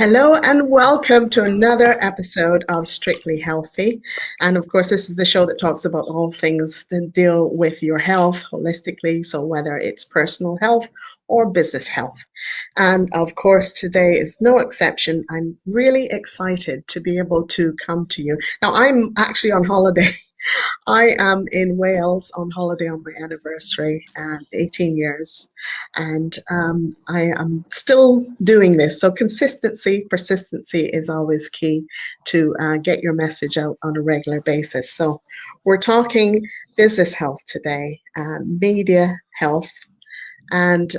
Hello and welcome to another episode of Strictly Healthy. And of course, this is the show that talks about all things that deal with your health holistically. So whether it's personal health or business health. And of course, today is no exception. I'm really excited to be able to come to you. Now, I'm actually on holiday. I am in Wales on holiday on my anniversary, 18 years, and I am still doing this. So consistency, persistency is always key to get your message out on a regular basis. So we're talking business health today, media health, and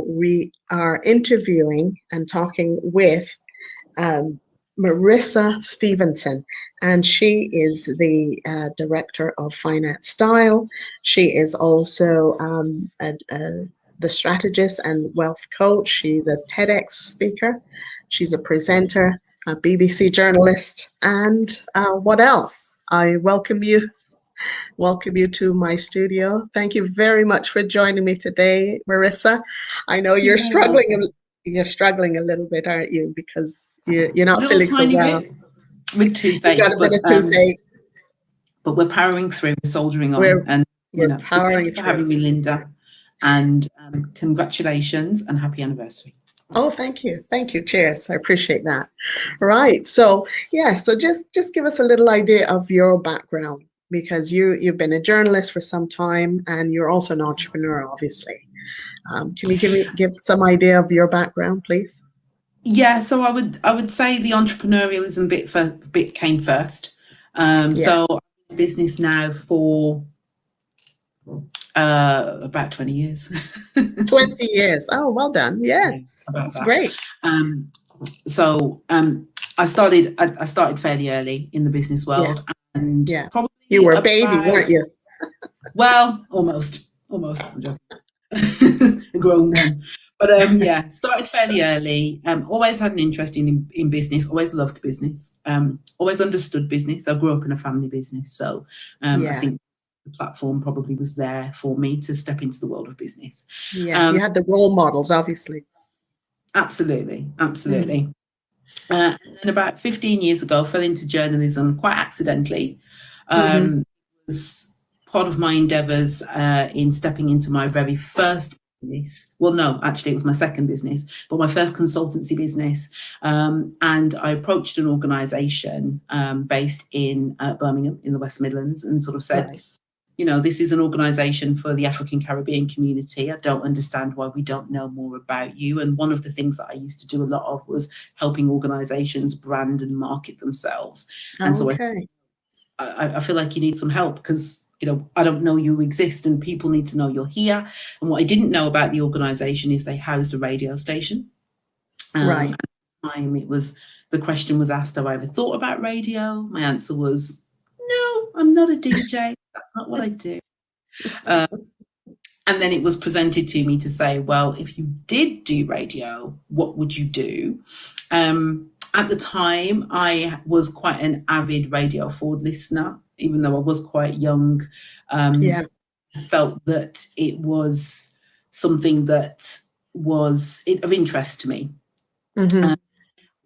we are interviewing and talking with Merisha Stevenson, and she is the Director of Finance Style. She is also the strategist and wealth coach. She's a TEDx speaker. She's a presenter, a BBC journalist, and what else? I welcome you to my studio. Thank you very much for joining me today, Merisha. I know you're struggling. You're struggling a little bit, aren't you? Because you're not feeling so well. With toothache. You got a bit of toothache. But we're powering through. We're soldiering on. We're powering through. For having me, Linda. And congratulations and happy anniversary. Oh, thank you. Thank you. Cheers. I appreciate that. Right. So, so just give us a little idea of your background, because you've been a journalist for some time and you're also an entrepreneur, obviously. Can you give some idea of your background, please? Yeah, so I would say the entrepreneurialism bit came first. So I'm in business now for about 20 years. 20 years. Oh, well done. Yeah, that's great. So I started fairly early in the business world, and probably you were a baby, weren't you? Well, almost. I'm joking. A grown one. But started fairly early. Always had an interest in business. Always loved business. Always understood business. I grew up in a family business, so I think the platform probably was there for me to step into the world of business. Yeah, you had the role models, obviously. Absolutely. And then about 15 years ago, fell into journalism quite accidentally. It was part of my endeavours in stepping into my very first business. Well, no, actually, it was my second business, but my first consultancy business. And I approached an organisation based in Birmingham in the West Midlands and sort of said, this is an organisation for the African Caribbean community. I don't understand why we don't know more about you. And one of the things that I used to do a lot of was helping organisations brand and market themselves. And so I feel like you need some help because, I don't know you exist and people need to know you're here. And what I didn't know about the organisation is they housed a radio station. At the time the question was asked, have I ever thought about radio? My answer was, no, I'm not a DJ. That's not what I do. And then it was presented to me to say, well, if you did do radio, what would you do? At the time, I was quite an avid Radio 4 listener, even though I was quite young. I felt that it was something that was of interest to me.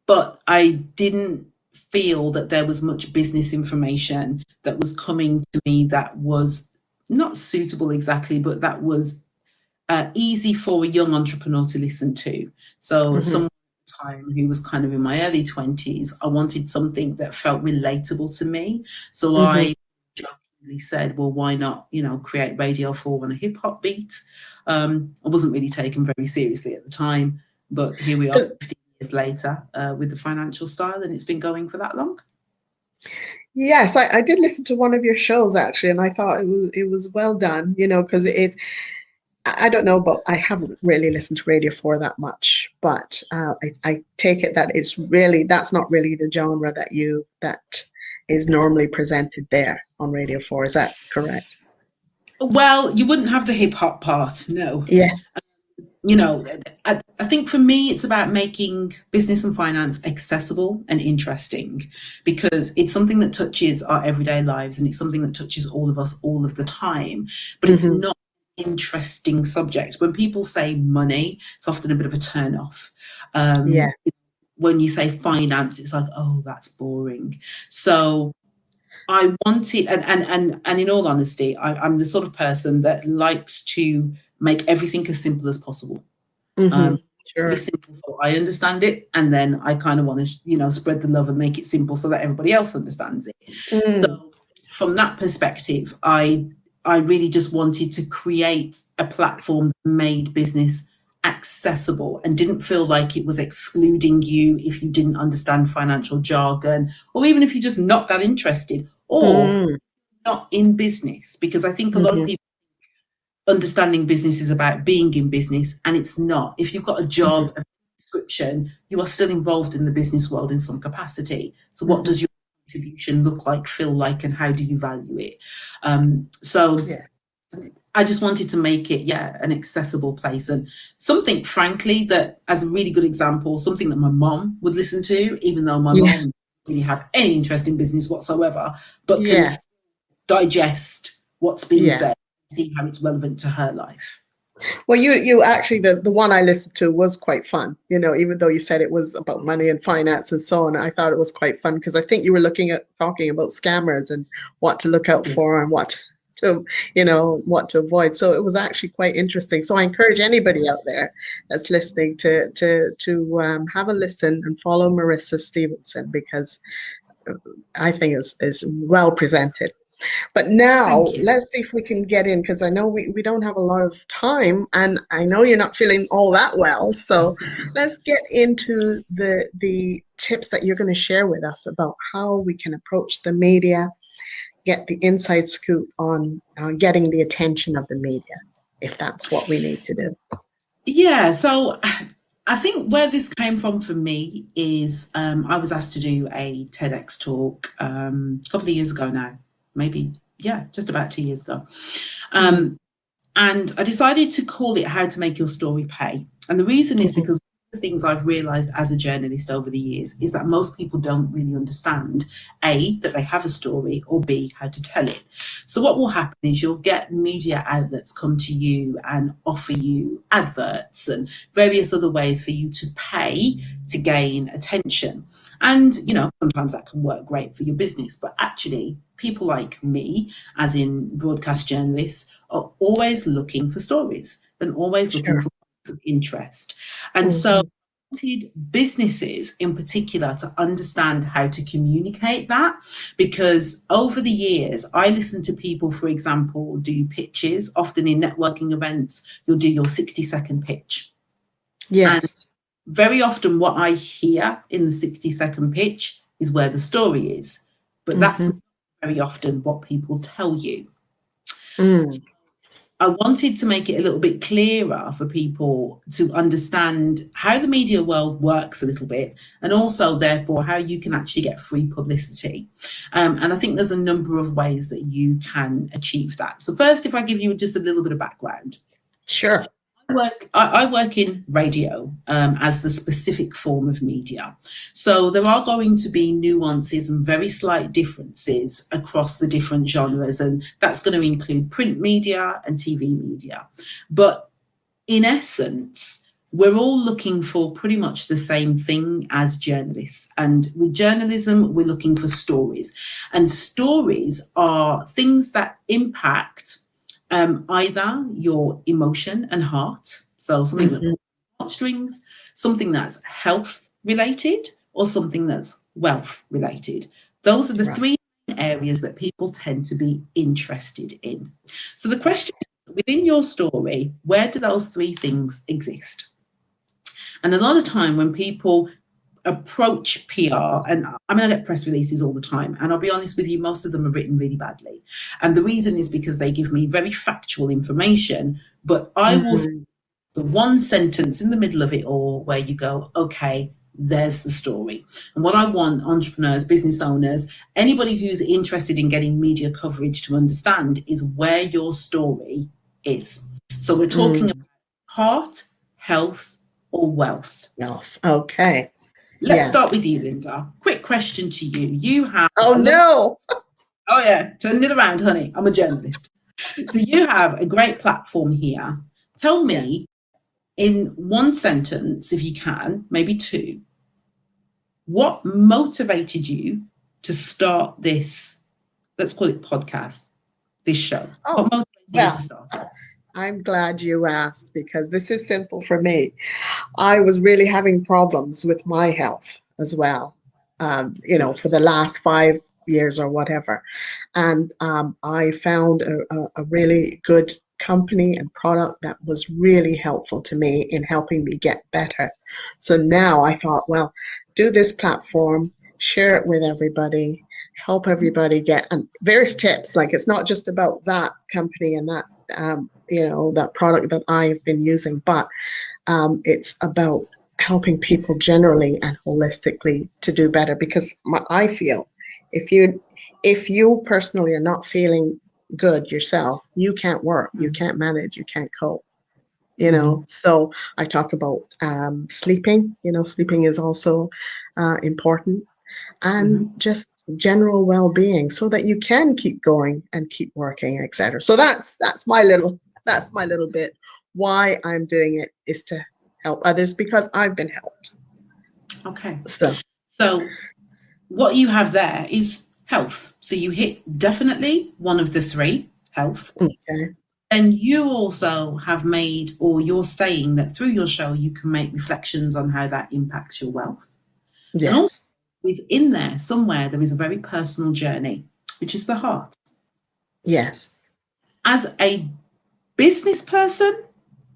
But I didn't feel that there was much business information that was coming to me that was not suitable exactly, but that was easy for a young entrepreneur to listen to. So someone at the time who was kind of in my early 20s, I wanted something that felt relatable to me. So I jokingly said, well, why not, create Radio 4 on a hip hop beat? I wasn't really taken very seriously at the time, but here we are 15 years later with the Financial Style, and it's been going for that long. Yes, I did listen to one of your shows actually, and I thought it was well done, because I don't know, but I haven't really listened to Radio 4 that much, but I take it that that's not really the genre that is normally presented there on Radio 4. Is that correct? Well, you wouldn't have the hip hop part, no. Yeah. I think for me, it's about making business and finance accessible and interesting, because it's something that touches our everyday lives and it's something that touches all of us all of the time, but it's not an interesting subject. When people say money, it's often a bit of a turn off. when you say finance, it's like, oh, that's boring. So I wanted, and in all honesty, I'm the sort of person that likes to make everything as simple as possible. Mm-hmm. Um, very Sure. simple, so I understand it, and then I kind of want to, spread the love and make it simple so that everybody else understands it. Mm. So from that perspective, I really just wanted to create a platform that made business accessible and didn't feel like it was excluding you if you didn't understand financial jargon, or even if you're just not that interested or Mm. not in business. Because I think a lot of Mm-hmm. people understanding business is about being in business, and it's not. If you've got a Mm-hmm. job, a description, you are still involved in the business world in some capacity. So what Mm-hmm. does your contribution look like, feel like, and how do you value it? So Yeah. I just wanted to make it, an accessible place, and something, frankly, that, as a really good example, something that my mom would listen to, even though my Yeah. mom doesn't really have any interest in business whatsoever, but can Yes. digest what's being Yeah. said, see how it's relevant to her life. Well, you actually, the one I listened to was quite fun. Even though you said it was about money and finance and so on, I thought it was quite fun because I think you were talking about scammers and what to look out Yeah. for and to, what to avoid. So it was actually quite interesting. So I encourage anybody out there that's listening to have a listen and follow Merisha Stevenson, because I think is well presented. But now Thank you. let's see if we can get in, because I know we don't have a lot of time, and I know you're not feeling all that well. So let's get into the tips that you're going to share with us about how we can approach the media, get the inside scoop on getting the attention of the media, if that's what we need to do. Yeah, so I think where this came from for me is I was asked to do a TEDx talk a couple of years ago now, maybe, just about 2 years ago. Mm-hmm. And I decided to call it How to Make Your Story Pay. And the reason is because one of the things I've realized as a journalist over the years is that most people don't really understand, A, that they have a story, or B, how to tell it. So what will happen is you'll get media outlets come to you and offer you adverts and various other ways for you to pay to gain attention. And, sometimes that can work great for your business, but actually people like me, as in broadcast journalists, are always looking for stories and always looking Sure. for points of interest. And so Mm-hmm. I wanted businesses in particular to understand how to communicate that, because over the years I listened to people, for example, do pitches. Often in networking events, you'll do your 60-second pitch. And Yes. very often what I hear in the 60-second pitch is where the story is, but that's Mm-hmm. not very often what people tell you. Mm. I wanted to make it a little bit clearer for people to understand how the media world works a little bit, and also, therefore, how you can actually get free publicity. And I think there's a number of ways that you can achieve that. So first, if I give you just a little bit of background. Sure. I work in radio as the specific form of media. So there are going to be nuances and very slight differences across the different genres, and that's going to include print media and TV media. But in essence, we're all looking for pretty much the same thing as journalists. And with journalism, we're looking for stories. And stories are things that impact either your emotion and heart, so something that Mm-hmm. pulls heartstrings, something that's health related, or something that's wealth related. Those are the Right. three areas that people tend to be interested in. So the question is, within your story, where do those three things exist? And a lot of time when people approach PR, and I mean, I get press releases all the time, and I'll be honest with you, most of them are written really badly. And the reason is because they give me very factual information, but I will say Mm-hmm. the one sentence in the middle of it all where you go, okay, there's the story. And what I want entrepreneurs, business owners, anybody who's interested in getting media coverage to understand is where your story is. So we're talking about Mm. heart, health, or wealth. No. Okay. Let's Yeah. start with you, Linda. Quick question to you. You have, Oh I love, no. oh yeah, turn it around, honey. I'm a journalist. So you have a great platform here. Tell Yeah. me in one sentence, if you can, maybe two, what motivated you to start this, let's call it podcast, this show? Oh, What motivated you to well, start it? I'm glad you asked because this is simple for me. I was really having problems with my health as well, for the last 5 years or whatever. And I found a really good company and product that was really helpful to me in helping me get better. So now I thought, well, do this platform, share it with everybody, help everybody get and various tips. Like it's not just about that company and that that product that I've been using, but it's about helping people generally and holistically to do better. Because I feel if you personally are not feeling good yourself, you can't work, you can't manage, you can't cope. So I talk about sleeping. Sleeping is also important, and just general well-being so that you can keep going and keep working, etc. So that's my little bit. Why I'm doing it is to help others because I've been helped. Okay. So So what you have there is health. So you hit definitely one of the three, health. okay. And you also have made, or you're saying that through your show, you can make reflections on how that impacts your wealth. And also Yes. within there, somewhere, there is a very personal journey, which is the heart. Yes. As a business person,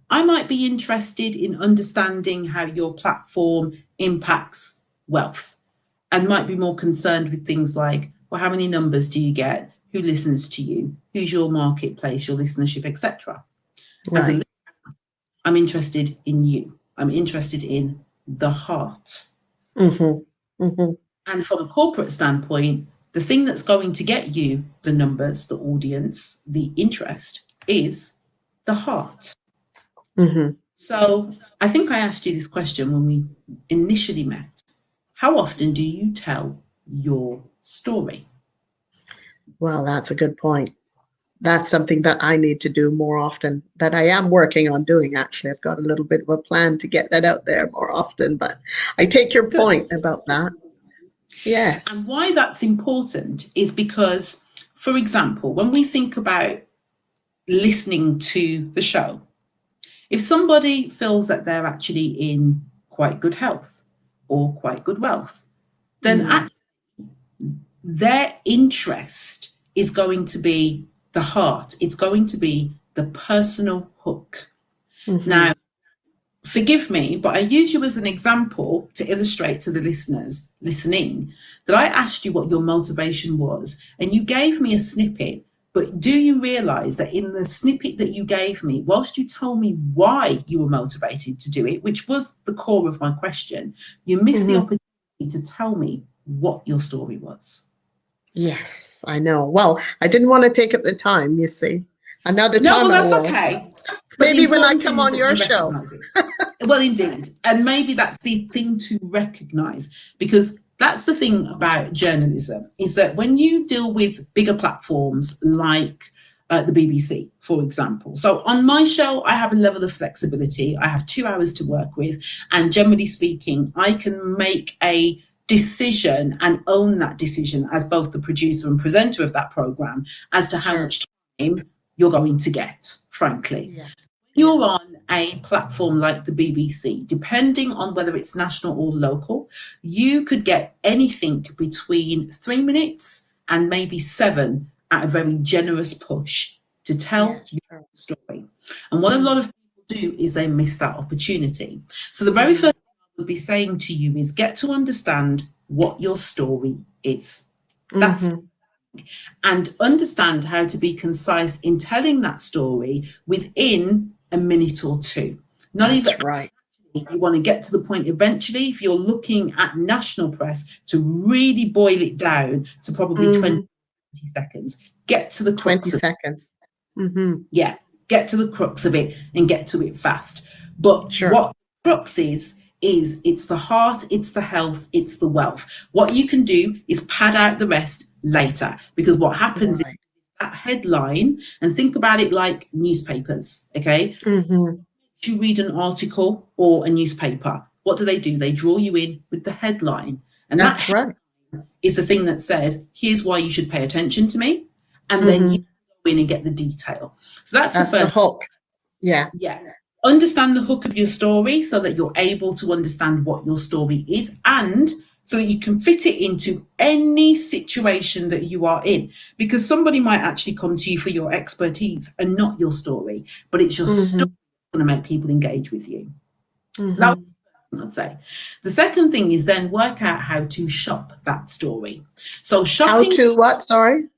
I might be interested in understanding how your platform impacts wealth and might be more concerned with things like, well, how many numbers do you get? Who listens to you? Who's your marketplace, your listenership, etc. As a Right. I'm interested in you. I'm interested in the heart. Mm-hmm. Mm-hmm. And from a corporate standpoint, the thing that's going to get you the numbers, the audience, the interest is the heart. Mm-hmm. So I think I asked you this question when we initially met. How often do you tell your story? Well, that's a good point. That's something that I need to do more often, that I am working on doing, actually. I've got a little bit of a plan to get that out there more often, but I take your Good. point about that. And Yes. why that's important is because, for example, when we think about listening to the show, if somebody feels that they're actually in quite good health or quite good wealth, then Mm. their interest is going to be the heart. It's going to be the personal hook. Mm-hmm. Now, forgive me, but I use you as an example to illustrate to the listeners listening that I asked you what your motivation was, and you gave me a snippet. But do you realize that in the snippet that you gave me, whilst you told me why you were motivated to do it, which was the core of my question, you missed the Mm-hmm. opportunity to tell me what your story was? Yes, I know. Well, I didn't want to take up the time, you see. Another No, well, time I that's will. okay. But the Maybe when I important come thing is on that your you show. recognize it. Well, indeed. And maybe that's the thing to recognize, because that's the thing about journalism is that when you deal with bigger platforms like the BBC, for example. So on my show, I have a level of flexibility. I have 2 hours to work with. And generally speaking, I can make a decision and own that decision as both the producer and presenter of that program as to how Sure. much time you're going to get, frankly. Yeah. Yeah. You're on a platform like the BBC, depending on whether it's national or local, you could get anything between 3 minutes and maybe 7 at a very generous push to Yeah. tell your Sure. story. And what a lot Mm. of people do is they miss that opportunity. So the very Mm-hmm. first thing I would be saying to you is get to understand what your story is. That's Mm-hmm. and understand how to be concise in telling that story within a minute or two. Not even That's right. you want to get to the point eventually, if you're looking at national press, to really boil it down to probably 20 Mm-hmm. seconds. Get to the 20 crux of it. seconds. Mm-hmm. Yeah, get to the crux of it and get to it fast. But Sure. what crux is it's the heart, it's the health, it's the wealth. What you can do is pad out the rest later, because what happens is Right. that headline, and think about it like newspapers, okay? Mm-hmm. You read an article or a newspaper, what do? They draw you in with the headline. And That's that right. is the thing that says, here's why you should pay attention to me. And then you Mm-hmm. go in and get the detail. So that's the That's the first. hook. Yeah. Yeah. Understand the hook of your story so that you're able to understand what your story is, and so that you can fit it into any situation that you are in. Because somebody might actually come to you for your expertise and not your story, but it's your story Mm-hmm. that's going to make people engage with you. So that Mm-hmm. I'd say. The second thing is then work out how to shop that story. So How shopping, to what? Sorry?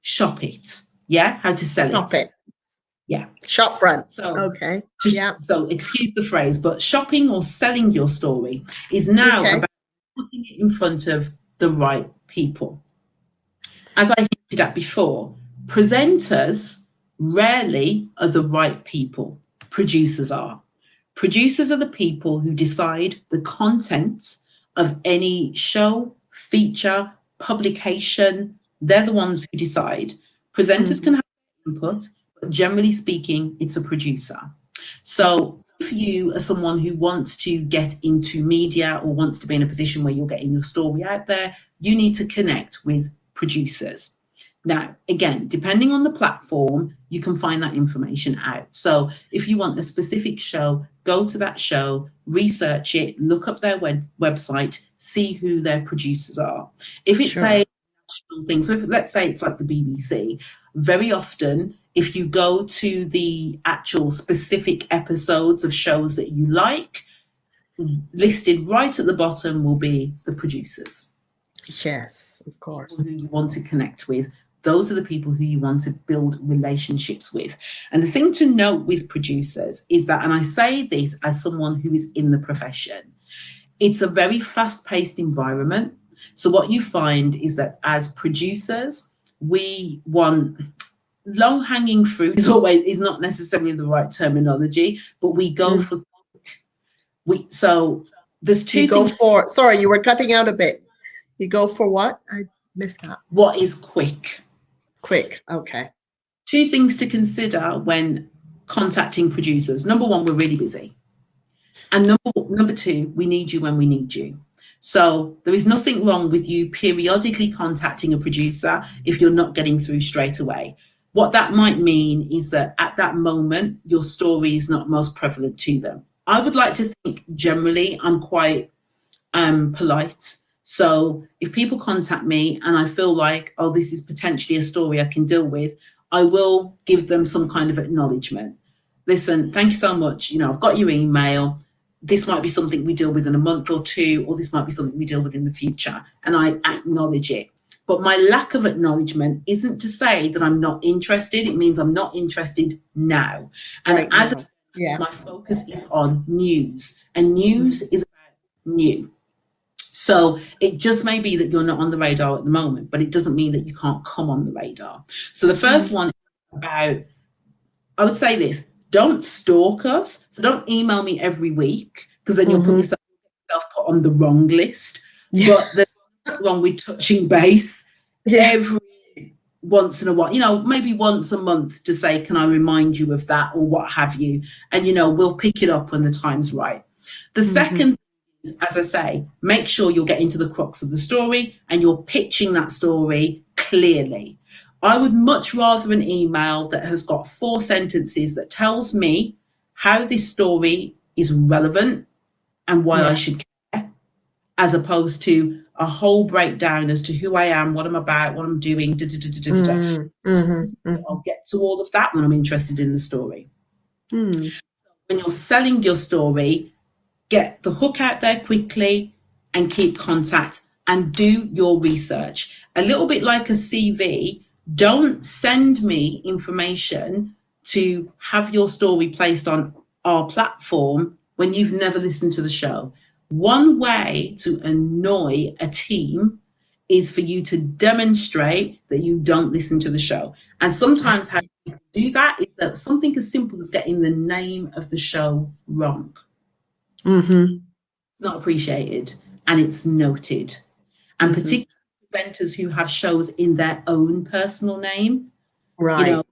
shop it. Yeah, how to sell Shop it. it. Yeah. Shop front. So Okay. Yeah. so excuse the phrase, but shopping or selling your story is now Okay. about putting it in front of the right people. As I hinted at before, presenters rarely are the right people. Producers are. Producers are the people who decide the content of any show, feature, publication. They're the ones who decide. Presenters Mm-hmm. can have input, but generally speaking, it's a producer. So if you are someone who wants to get into media or wants to be in a position where you're getting your story out there, you need to connect with producers. Now, again, depending on the platform, you can find that information out. So if you want a specific show, go to that show, research it, look up their website, see who their producers are. If it's a Sure. national thing, so if, let's say it's like the BBC, very often, if you go to the actual specific episodes of shows that you like, listed right at the bottom will be the producers, Yes, of people course. who you want to connect with. Those are the people who you want to build relationships with. And the thing to note with producers is that, and I say this as someone who is in the profession, it's a very fast paced environment. So, what you find is that as producers, we want low hanging fruit is not necessarily the right terminology, but we go Mm. for so there's You two go things. for, sorry, you were cutting out a bit. You go for what? I missed that. What is quick? Quick. Okay. Two things to consider when contacting producers. Number one, we're really busy. And number two, we need you when we need you. So there is nothing wrong with you periodically contacting a producer if you're not getting through straight away. What that might mean is that at that moment, your story is not most prevalent to them. I would like to think generally I'm quite polite. So if people contact me and I feel like, oh, this is potentially a story I can deal with, I will give them some kind of acknowledgement. Listen, thank you so much. You know, I've got your email. This might be something we deal with in a month or two, or this might be something we deal with in the future. And I acknowledge it. But my lack of acknowledgement isn't to say that I'm not interested. It means I'm not interested now. And Right as now. Yeah. my focus is on news, and Mhm. news is about new. So it just may be that you're not on the radar at the moment, but it doesn't mean that you can't come on the radar. So the first Mm. one is about, I would say this, don't stalk us. So don't email me every week, because then you'll put Mhm. yourself put on the wrong list. Yeah. But there's nothing wrong with touching base Yes. every once in a while, maybe once a month to say, can I remind you of that or what have you? And, we'll pick it up when the time's right. The Mhm. second, as I say, make sure you're getting to the crux of the story and you're pitching that story clearly. I would much rather an email that has got 4 sentences that tells me how this story is relevant and why I Yeah. should care, as opposed to a whole breakdown as to who I am, what I'm about, what I'm doing. Da, da, da, da, da, da. Mm. Mhm. Mhm. I'll get to all of that when I'm interested in the story. Mm. When you're selling your story, get the hook out there quickly and keep contact and do your research. A little bit like a CV, don't send me information to have your story placed on our platform when you've never listened to the show. One way to annoy a team is for you to demonstrate that you don't listen to the show. And sometimes how you do that is that something as simple as getting the name of the show wrong. Mhm. It's not appreciated and it's noted. And Mhm. particularly presenters who have shows in their own personal name, you know, Right.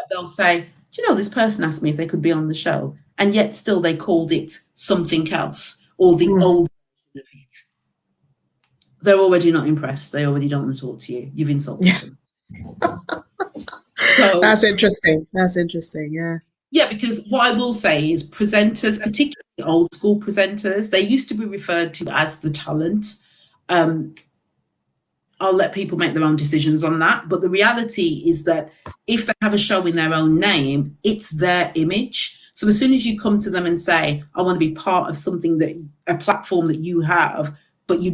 they'll say, do you know, this person asked me if they could be on the show, and yet still they called it something else or the Mhm. old version of it. they're already not impressed. They already don't want to talk to you. You've insulted Yeah, them. So that's interesting. That's interesting. Yeah. yeah, because what I will say is presenters, particularly old school presenters, they used to be referred to as the talent. Um, I'll let people make their own decisions on that. But the reality is that if they have a show in their own name, it's their image. So as soon as you come to them and say, I want to be part of something that a platform that you have, but you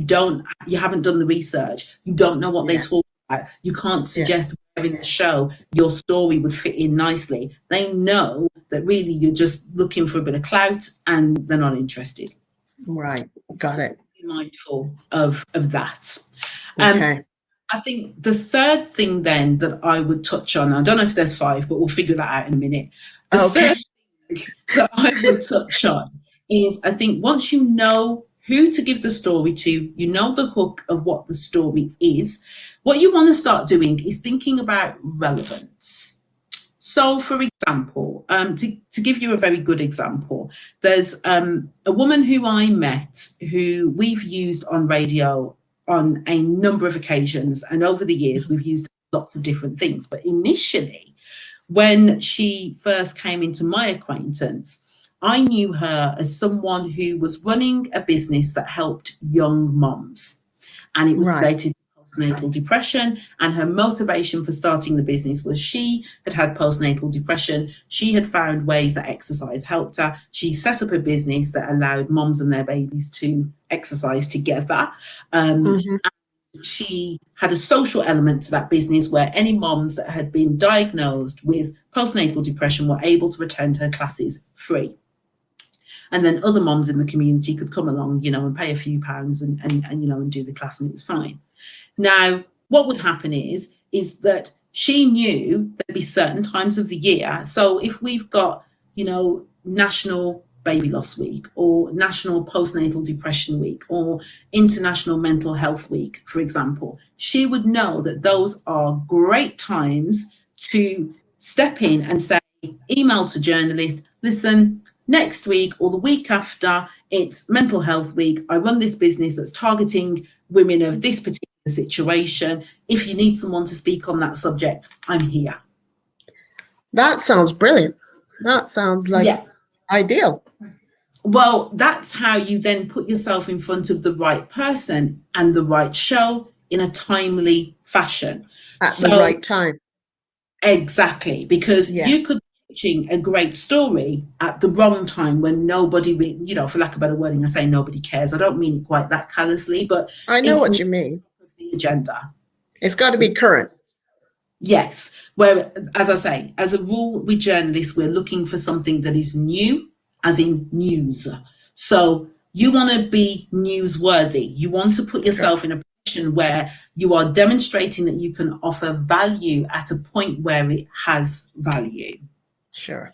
haven't done the research, you don't know what they Yeah. talk about, you can't Yeah. suggest where in the show your story would fit in nicely. They know that really you're just looking for a bit of clout and they're not interested. Right. Got it. Be mindful of that. Um, Okay. I think the third thing then that I would touch on, I don't know if there's five, but we'll figure that out in a minute. The Okay. third thing that I would touch on is I think once you know who to give the story to, you know the hook of what the story is, what you want to start doing is thinking about relevance. So, for example, to give you a very good example, there's a woman who I met who we've used on radio on a number of occasions. And over the years, we've used lots of different things. But initially, when she first came into my acquaintance, I knew her as someone who was running a business that helped young moms. And it was Right. related to postnatal depression. And her motivation for starting the business was she had postnatal depression. She had found ways that exercise helped her. She set up a business that allowed moms and their babies to exercise together. Hmm. She had a social element to that business where any moms that had been diagnosed with postnatal depression were able to attend her classes free. And then other moms in the community could come along, and pay a few pounds and do the class, and it was fine. Now, what would happen is that she knew there'd be certain times of the year. So if we've got, National Baby Loss Week or National Postnatal Depression Week or International Mental Health Week, for example, she would know that those are great times to step in and say, email to journalists, listen, next week or the week after, it's Mental Health Week. I run this business that's targeting women of this particular situation. If you need someone to speak on that subject, I'm here. That sounds brilliant. That sounds like Yeah. ideal. Well, that's how you then put yourself in front of the right person and the right show in a timely fashion. At the So, right time. exactly, because Yeah. you could be pitching a great story at the wrong time when nobody, for lack of better wording, I say nobody cares. I don't mean it quite that callously, but I know it's what not you mean. the agenda. It's got to be current. Yes, where, as I say, as a rule with journalists, we're looking for something that is new, as in news. So you want to be newsworthy. You want to put Sure. yourself in a position where you are demonstrating that you can offer value at a point where it has value. Sure.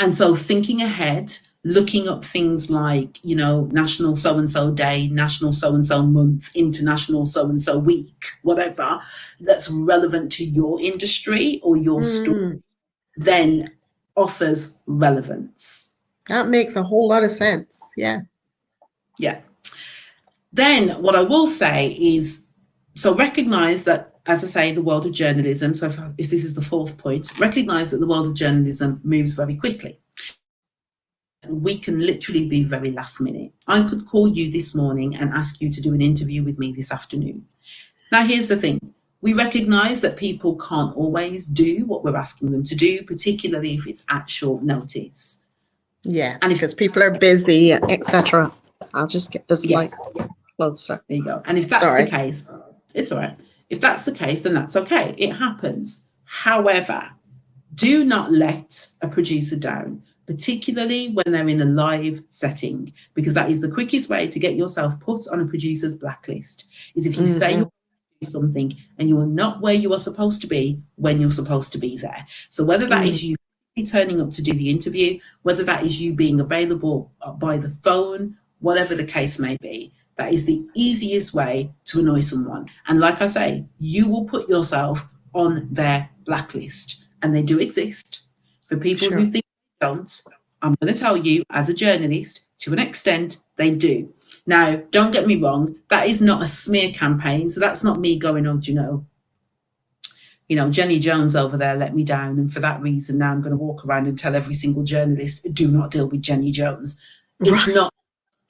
And so thinking ahead, looking up things like, National so and so day, National so and so month, International so and so week, whatever, that's relevant to your industry or your story, Mm, then offers relevance. that makes a whole lot of sense. Yeah. Yeah. Then what I will say is, so recognize that, as I say, the world of journalism, so if this is the fourth point, recognize that the world of journalism moves very quickly. We can literally be very last minute. I could call you this morning and ask you to do an interview with me this afternoon. Now, here's the thing. We recognise that people can't always do what we're asking them to do, particularly if it's at short notice. Yes, And if because people are busy, etc. I'll just get this yeah, mic closer. there you go. And if that's the case, it's all right. If that's the case, then that's okay. It happens. However, do not let a producer down, particularly when they're in a live setting, because that is the quickest way to get yourself put on a producer's blacklist, is if you say Mm-hmm. you do something and you are not where you are supposed to be when you're supposed to be there. So whether that is you turning up to do the interview, whether that is you being available by the phone, whatever the case may be, that is the easiest way to annoy someone. And like I say, you will put yourself on their blacklist. And they do exist. For people who Sure. think they don't, I'm going to tell you, as a journalist, to an extent, they do. Now, don't get me wrong, that is not a smear campaign. So that's not me going, oh, do you know, Jenny Jones over there let me down, and for that reason now I'm going to walk around and tell every single journalist, do not deal with Jenny Jones. It's Right. not.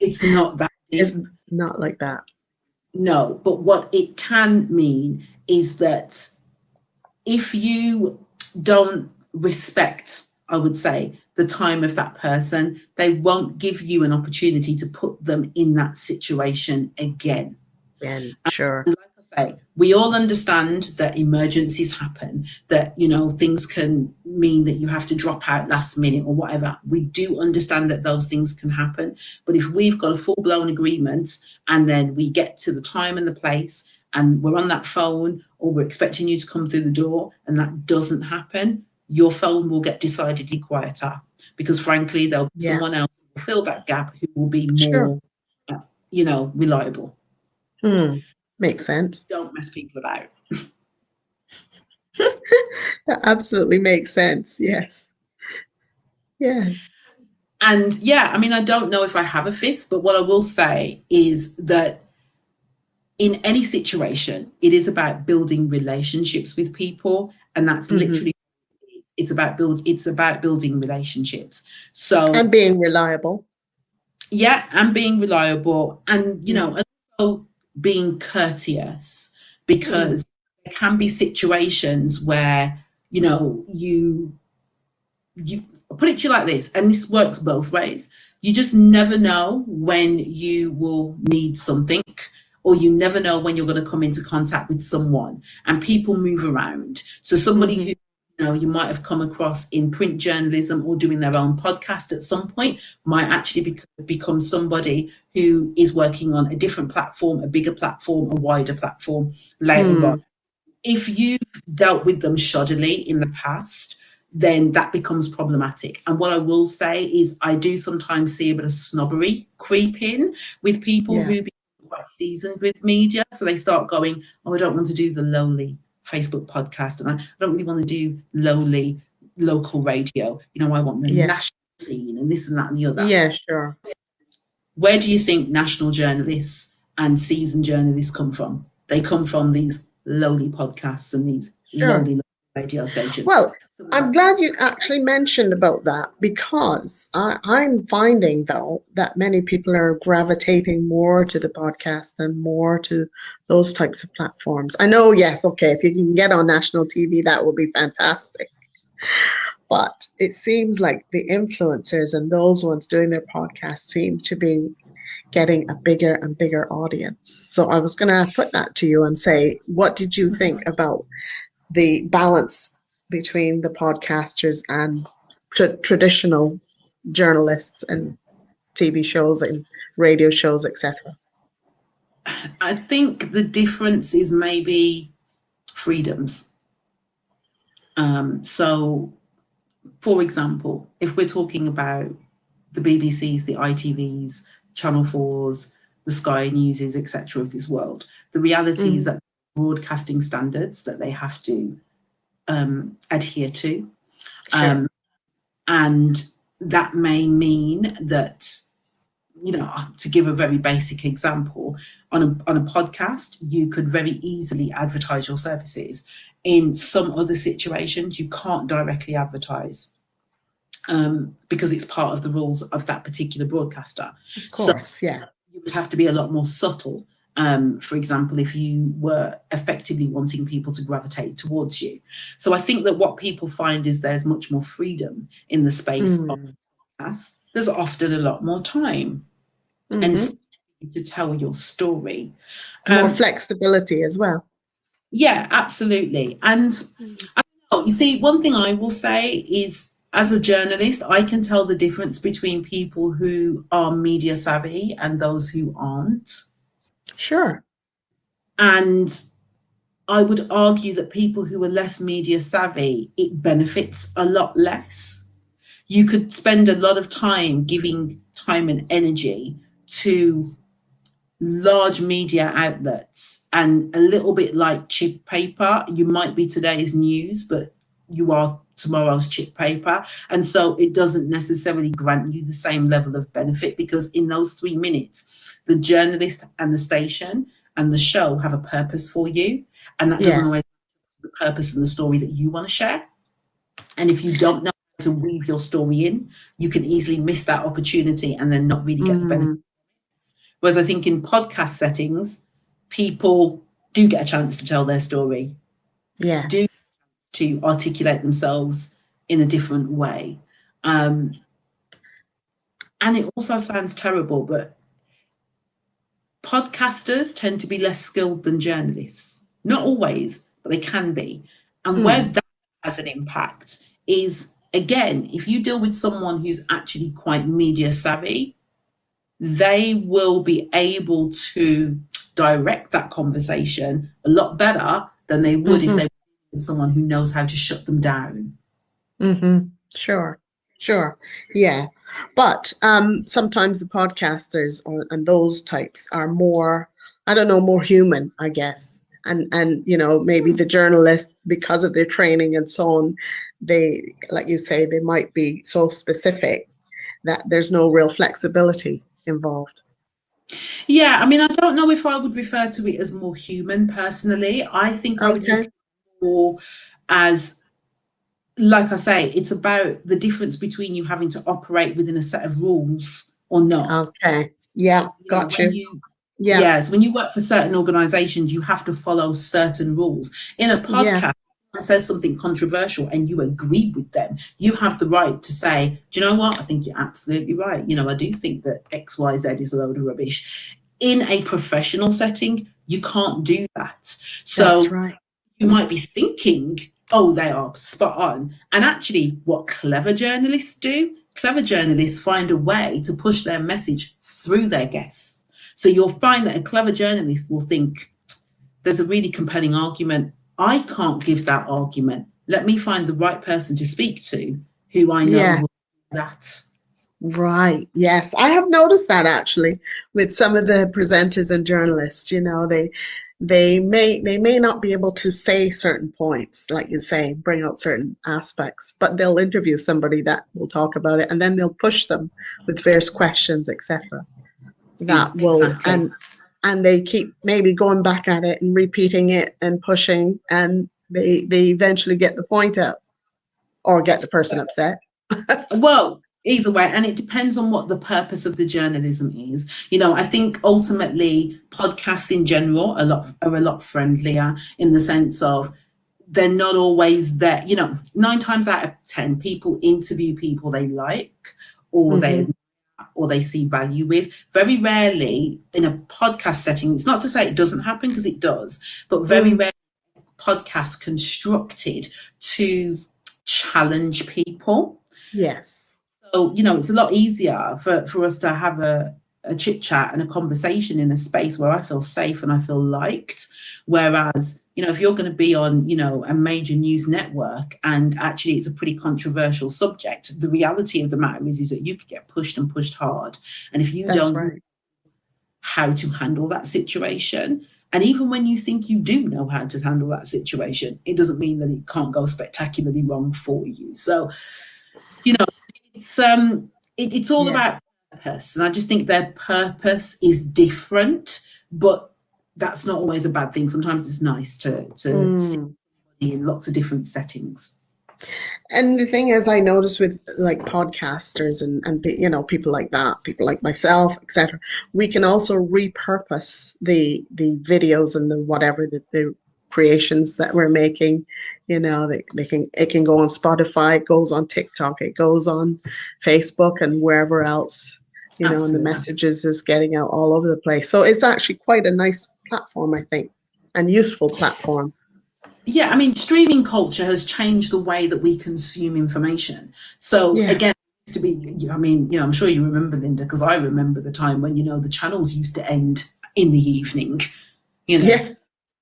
It's not that It's deep. not like that. No, but what it can mean is that if you don't respect, I would say, the time of that person, they won't give you an opportunity to put them in that situation again. And sure. And like I say, we all understand that emergencies happen, that, you know, things can mean that you have to drop out last minute or whatever. We do understand that those things can happen. But if we've got a full blown agreement and then we get to the time and the place and we're on that phone or we're expecting you to come through the door and that doesn't happen, your phone will get decidedly quieter because frankly, there'll be Yeah. someone else who will fill that gap who will be Sure. more, reliable. Makes sense. Don't mess people about. That absolutely makes sense. Yes. Yeah. And yeah, I mean, I don't know if I have a fifth, but what I will say is that in any situation, it is about building relationships with people, and that's Hmm. literally it's about building relationships. So And being reliable. yeah, and being reliable, and Mm. and also being courteous, Mm. because there can be situations where you I'll put it to you like this, and this works both ways. You just never know when you will need something, or you never know when you're going to come into contact with someone, and people move around. So somebody who Hmm. you might have come across in print journalism or doing their own podcast at some point might actually become somebody who is working on a different platform, a bigger platform, a wider platform later on. Mm. If you've dealt with them shoddily in the past, then that becomes problematic. And what I will say is, I do sometimes see a bit of snobbery creep in with people Yeah. who become quite seasoned with media. So they start going, oh, I don't want to do the lowly Facebook podcast, and I don't really want to do lowly local radio. I want the Yeah. national scene and this and that and the other. Yeah, sure. Where do you think national journalists and seasoned journalists come from? They come from these lowly podcasts and these Sure. lowly radio stations. Well, So I'm glad you actually mentioned about that because I'm finding, though, that many people are gravitating more to the podcast and more to those types of platforms. I know, yes, okay, if you can get on national TV, that would be fantastic. But it seems like the influencers and those ones doing their podcasts seem to be getting a bigger and bigger audience. So I was going to put that to you and say, what did you think about the balance between the podcasters and traditional journalists and TV shows and radio shows, etc.? I think the difference is maybe freedoms. So, for example, if we're talking about the BBCs, the ITVs, Channel 4s, the Sky Newses, etc. of this world, the reality is Mm, that broadcasting standards that they have to adhere to. sure. Um, and that may mean that, to give a very basic example, on a podcast, you could very easily advertise your services. In some other situations, you can't directly advertise because it's part of the rules of that particular broadcaster. Of So course, yeah. you would have to be a lot more subtle. For example, if you were effectively wanting people to gravitate towards you. So I think that what people find is there's much more freedom in the space of Mm, podcasts. There's often a lot more time and hmm. space to tell your story. More Um, flexibility as well. yeah, absolutely. And Mm. you see, one thing I will say is, as a journalist, I can tell the difference between people who are media savvy and those who aren't. Sure. And I would argue that people who are less media savvy, it benefits a lot less. You could spend a lot of time giving time and energy to large media outlets, and a little bit like chip paper, you might be today's news, but you are tomorrow's chip paper. And so it doesn't necessarily grant you the same level of benefit, because in those 3 minutes the journalist and the station and the show have a purpose for you, and that doesn't Yes. always be the purpose and the story that you want to share. And if you don't know how to weave your story in, you can easily miss that opportunity and then not really get the benefit. Whereas I think in podcast settings, people do get a chance to tell their story, do Yes. to articulate themselves in a different way. And it also sounds terrible, but podcasters tend to be less skilled than journalists. Not always, but they can be. And where that has an impact is, again, if you deal with someone who's actually quite media savvy, they will be able to direct that conversation a lot better than they would if they were with someone who knows how to shut them down. Sure. Sure. Yeah. But sometimes the podcasters and those types are more, I don't know, more human, I guess. And you know, maybe the journalist, because of their training and so on, they, like you say, they might be so specific that there's no real flexibility involved. Yeah, I mean, I don't know if I would refer to it as more human personally. I think I would look Okay. at it more as, like I say, it's about the difference between you having to operate within a set of rules or not. Okay. Yeah. You know, Got when you. you, Yeah. yes, when you work for certain organizations, you have to follow certain rules. In a Yeah. podcast, someone says something controversial and you agree with them, you have the right to say, do you know what? I think you're absolutely right. You know, I do think that XYZ is a load of rubbish. In a professional setting, you can't do that. That's So right. you might be thinking, oh, they are spot on. And actually, what clever journalists do, clever journalists find a way to push their message through their guests. So you'll find that a clever journalist will think, there's a really compelling argument. I can't give that argument. Let me find the right person to speak to who I know Yeah. will do that. Right. Yes. I have noticed that actually with some of the presenters and journalists, you know, they may not be able to say certain points, like you say, bring out certain aspects, but they'll interview somebody that will talk about it and then they'll push them with various questions, etc. That will Exactly. and they keep maybe going back at it and repeating it and pushing and they eventually get the point out or get the person upset. Well, either way, and it depends on what the purpose of the journalism is. You know, I think ultimately podcasts in general are a lot friendlier in the sense of they're not always there. You know, 9 times out of 10, people interview people they like or Hmm. they see value with. Very rarely in a podcast setting, it's not to say it doesn't happen because it does, but very Mm. rarely podcasts constructed to challenge people. Yes. So, you know, it's a lot easier for us to have a chit chat and a conversation in a space where I feel safe and I feel liked. Whereas, you know, if you're going to be on, you know, a major news network and actually it's a pretty controversial subject, the reality of the matter is that you could get pushed and pushed hard. And if you That's don't know right. how to handle that situation, and even when you think you do know how to handle that situation, it doesn't mean that it can't go spectacularly wrong for you. So, you know, it's all Yeah. about purpose, and I just think their purpose is different, but that's not always a bad thing. Sometimes it's nice to see Mm. in lots of different settings. And the thing is, I notice with like podcasters you know, people like that, people like myself, etc. We can also repurpose the videos and the whatever the creations that we're making. You know, they can it can go on Spotify, it goes on TikTok, it goes on Facebook and wherever else. You know, and the Absolutely. messages is getting out all over the place. So it's actually quite a nice platform, I think, and useful platform. Yeah, I mean, streaming culture has changed the way that we consume information. So Yes. again, to be, I mean, you know, I'm sure you remember, Linda, because I remember the time when, you know, the channels used to end in the evening. You know, Yeah.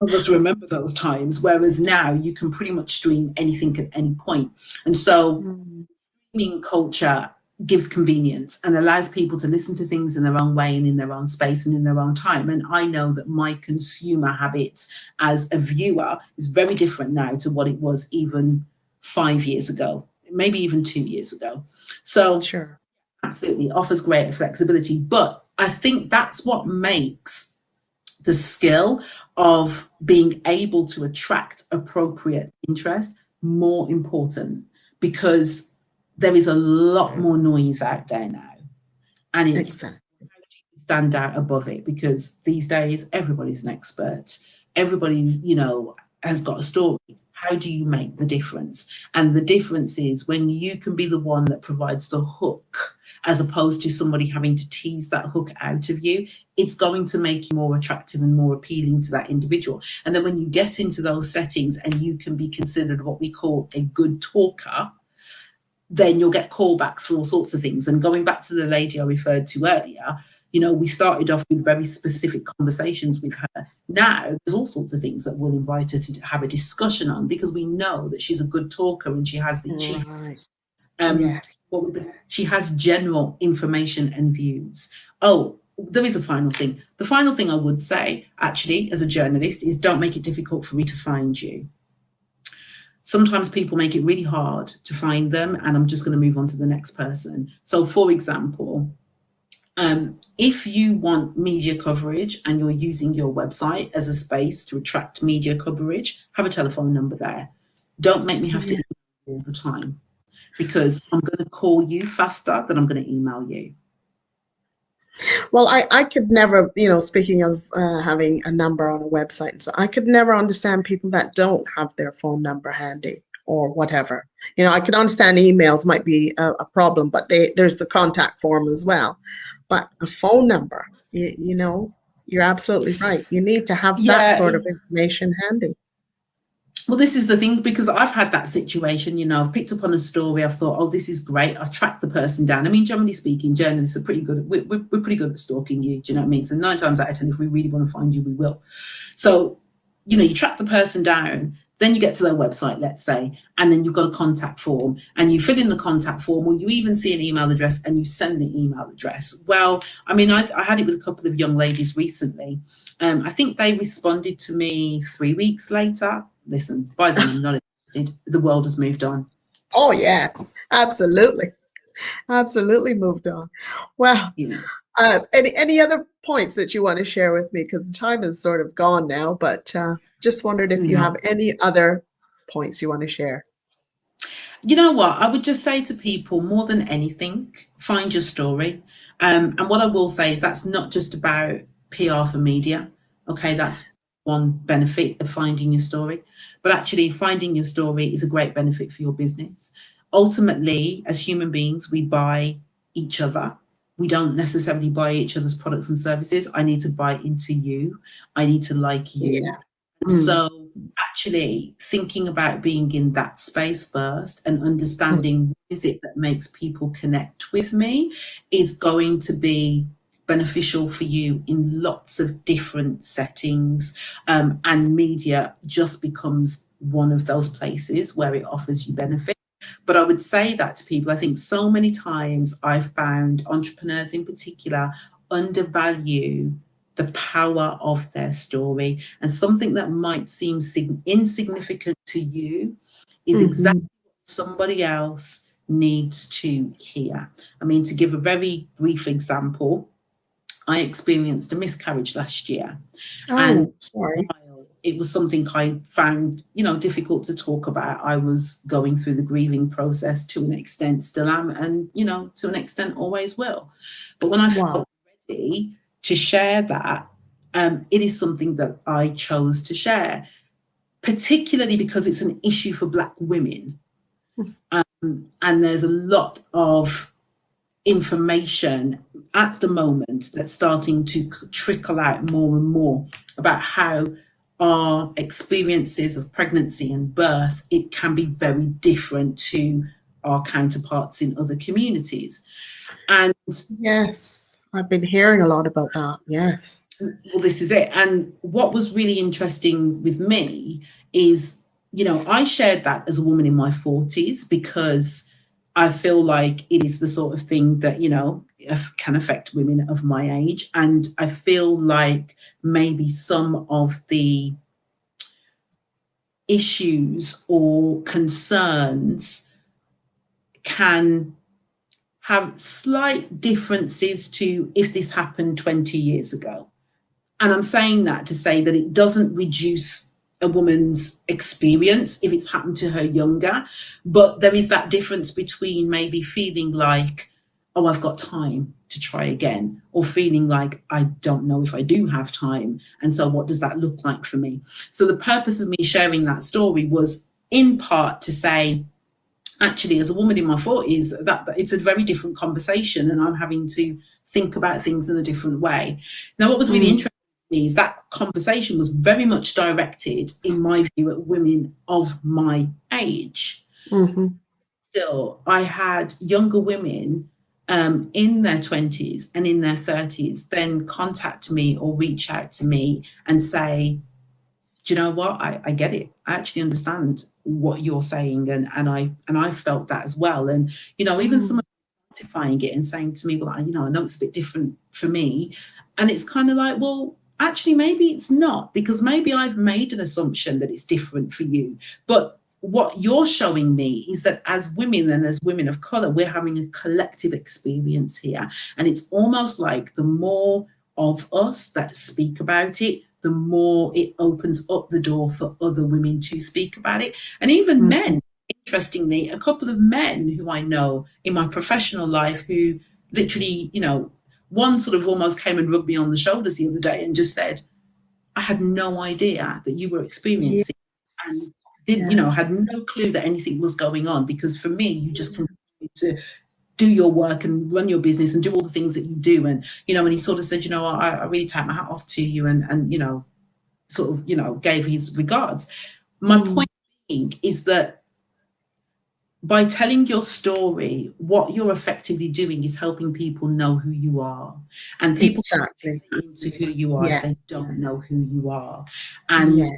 of us remember those times, whereas now you can pretty much stream anything at any point. And so Mm. streaming culture gives convenience and allows people to listen to things in their own way and in their own space and in their own time. And I know that my consumer habits as a viewer is very different now to what it was even 5 years ago, maybe even 2 years ago. So Sure. absolutely offers greater flexibility, but I think that's what makes the skill of being able to attract appropriate interest more important, because there is a lot more noise out there now, and it's Exactly. stand out above it, because these days everybody's an expert. Everybody, has got a story. How do you make the difference? And the difference is when you can be the one that provides the hook, as opposed to somebody having to tease that hook out of you. It's going to make you more attractive and more appealing to that individual. And then when you get into those settings and you can be considered what we call a good talker, then you'll get callbacks for all sorts of things. And going back to the lady I referred to earlier, we started off with very specific conversations with her. Now there's all sorts of things that we'll invite her to have a discussion on, because we know that she's a good talker and she has the cheek. Right. Yes. She has general information and views. Oh, there is a final thing. The final thing I would say, actually, as a journalist, is don't make it difficult for me to find you. Sometimes people make it really hard to find them, and I'm just going to move on to the next person. So, for example, if you want media coverage and you're using your website as a space to attract media coverage, have a telephone number there. Don't make me have to email you all the time, because I'm going to call you faster than I'm going to email you. Well, I could never, speaking of having a number on a website, and so I could never understand people that don't have their phone number handy or whatever. I could understand emails might be a problem, but there's the contact form as well. But a phone number, you're absolutely right. You need to have that Yeah, sort of information handy. well, this is the thing, because I've had that situation. I've picked up on a story. I've thought, oh, this is great. I've tracked the person down. I mean, generally speaking, journalists are pretty good. We're pretty good at stalking you. Do you know what I mean? So 9 times out of 10, if we really want to find you, we will. So, you track the person down. Then you get to their website, let's say, and then you've got a contact form, and you fill in the contact form, or you even see an email address and you send the email address. Well, I mean, I had it with a couple of young ladies recently. I think they responded to me 3 weeks later. Listen, by then I'm not interested. The world has moved on. Oh, yes, absolutely. Absolutely moved on. Well, You know. any other points that you want to share with me? Because the time is sort of gone now, but just wondered if you have No. any other points you want to share. You know what? I would just say to people, more than anything, find your story. And what I will say is that's not just about PR for media. Okay, that's one benefit of finding your story. But actually, finding your story is a great benefit for your business. Ultimately, as human beings, we buy each other. We don't necessarily buy each other's products and services. I need to buy into you. I need to like you. Yeah. Mm, So actually thinking about being in that space first and mm, understanding what is it that makes people connect with me is going to be beneficial for you in lots of different settings. And media just becomes one of those places where it offers you benefit. But I would say that to people. I think so many times I've found entrepreneurs in particular undervalue the power of their story, and something that might seem insignificant to you is exactly mhm. what somebody else needs to hear. I mean, to give a very brief example, I experienced a miscarriage last year, and Oh, sorry. while it was something I found, difficult to talk about, I was going through the grieving process to an extent, still am, and, to an extent always will. But when I Wow. felt ready to share that, it is something that I chose to share, particularly because it's an issue for Black women. And there's a lot of information at the moment that's starting to trickle out more and more about how our experiences of pregnancy and birth, it can be very different to our counterparts in other communities. And Yes, I've been hearing a lot about that. Yes. well, this is it. And what was really interesting with me is, I shared that as a woman in my 40s, because I feel like it is the sort of thing that, can affect women of my age. And I feel like maybe some of the issues or concerns can have slight differences to if this happened 20 years ago. And I'm saying that to say that it doesn't reduce a woman's experience if it's happened to her younger, but there is that difference between maybe feeling like, oh, I've got time to try again, or feeling like I don't know if I do have time. And so what does that look like for me? So the purpose of me sharing that story was in part to say, actually, as a woman in my 40s, that it's a very different conversation, and I'm having to think about things in a different way. Now, what was really Mm, interesting to me is that conversation was very much directed, in my view, at women of my age. mhm. Still, I had younger women in their 20s and in their 30s then contact me or reach out to me and say, do you know what? I get it. I actually understand what you're saying, and I felt that as well. And even Mm, someone quantifying it and saying to me, well, I know it's a bit different for me, and it's kind of like, well, actually, maybe it's not, because maybe I've made an assumption that it's different for you. But what you're showing me is that as women and as women of color, we're having a collective experience here, and it's almost like the more of us that speak about it, the more it opens up the door for other women to speak about it. And even mhm. men, interestingly, a couple of men who I know in my professional life who literally, one sort of almost came and rubbed me on the shoulders the other day and just said, I had no idea that you were experiencing, and Yes. didn't, Yeah. had no clue that anything was going on, because for me, you just Yeah. continue to do your work and run your business and do all the things that you do. And, and he sort of said, I really take my hat off to you, and sort of, gave his regards. My Mm, point being is that by telling your story, what you're effectively doing is helping people know who you are. And people exactly. into who you are if Yes. they don't know who you are. And Yes.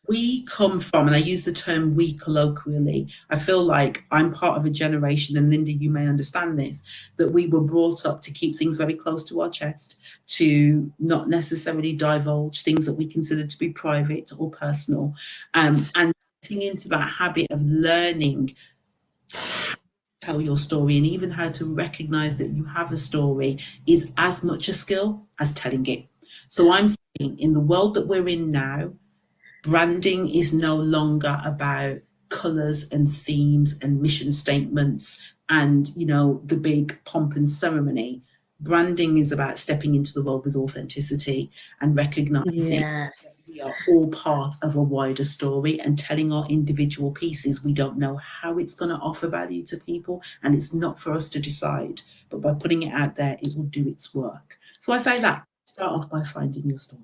we come from, and I use the term we colloquially, I feel like I'm part of a generation, and Linda, you may understand this, that we were brought up to keep things very close to our chest, to not necessarily divulge things that we consider to be private or personal, and getting into that habit of learning how to tell your story and even how to recognize that you have a story is as much a skill as telling it. So I'm saying, in the world that we're in now, branding is no longer about colors and themes and mission statements and the big pomp and ceremony. Branding is about stepping into the world with authenticity and recognizing that Yes. we are all part of a wider story, and telling our individual pieces. We don't know how it's going to offer value to people, and it's not for us to decide, but by putting it out there, it will do its work. So I say that start off by finding your story.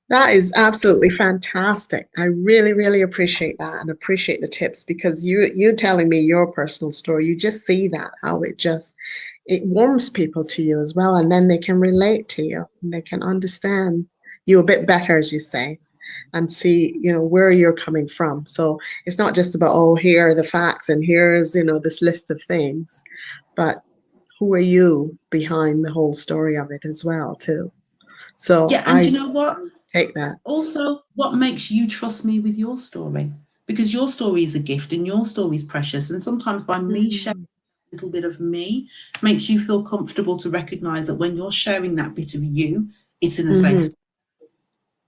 That is absolutely fantastic. I really, really appreciate that and appreciate the tips, because you telling me your personal story, you just see that how it warms people to you as well, and then they can relate to you and they can understand you a bit better, as you say, and see, where you're coming from. So it's not just about, oh, here are the facts and here's, this list of things, but who are you behind the whole story of it as well, too. So Yeah, and I you know what? take that. Also, what makes you trust me with your story? Because your story is a gift and your story is precious. And sometimes by me sharing Mm, a little bit of me makes you feel comfortable to recognize that when you're sharing that bit of you, it's in a safe mhm. space.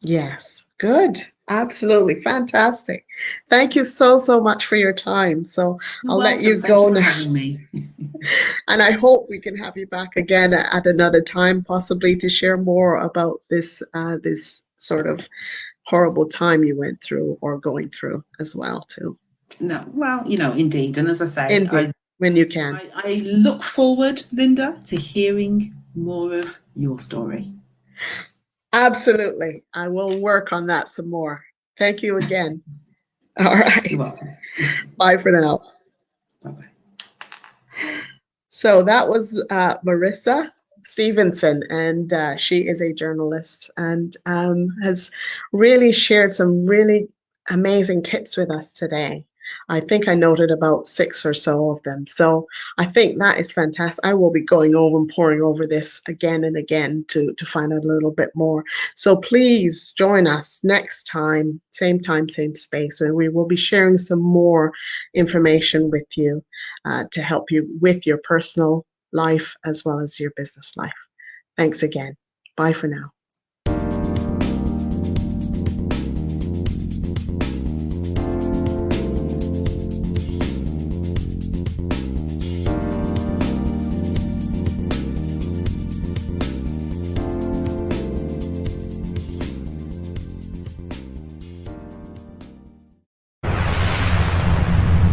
Yes, good. Absolutely fantastic. Thank you so, so much for your time. So You're I'll let you welcome. Thank go you for now. having me. And I hope we can have you back again at another time, possibly to share more about this sort of horrible time you went through or going through as well, too. No, well, indeed. And as I say, Indeed, when you can. I look forward, Linda, to hearing more of your story. Absolutely. I will work on that some more. Thank you again. All You're right. welcome. Bye for now. Bye bye. So that was Merisha Stevenson, and she is a journalist and has really shared some really amazing tips with us today. I think I noted about 6 or so of them. So I think that is fantastic. I will be going over and pouring over this again and again to find out a little bit more. So please join us next time, same space, where we will be sharing some more information with you to help you with your personal life as well as your business life. Thanks again. Bye for now.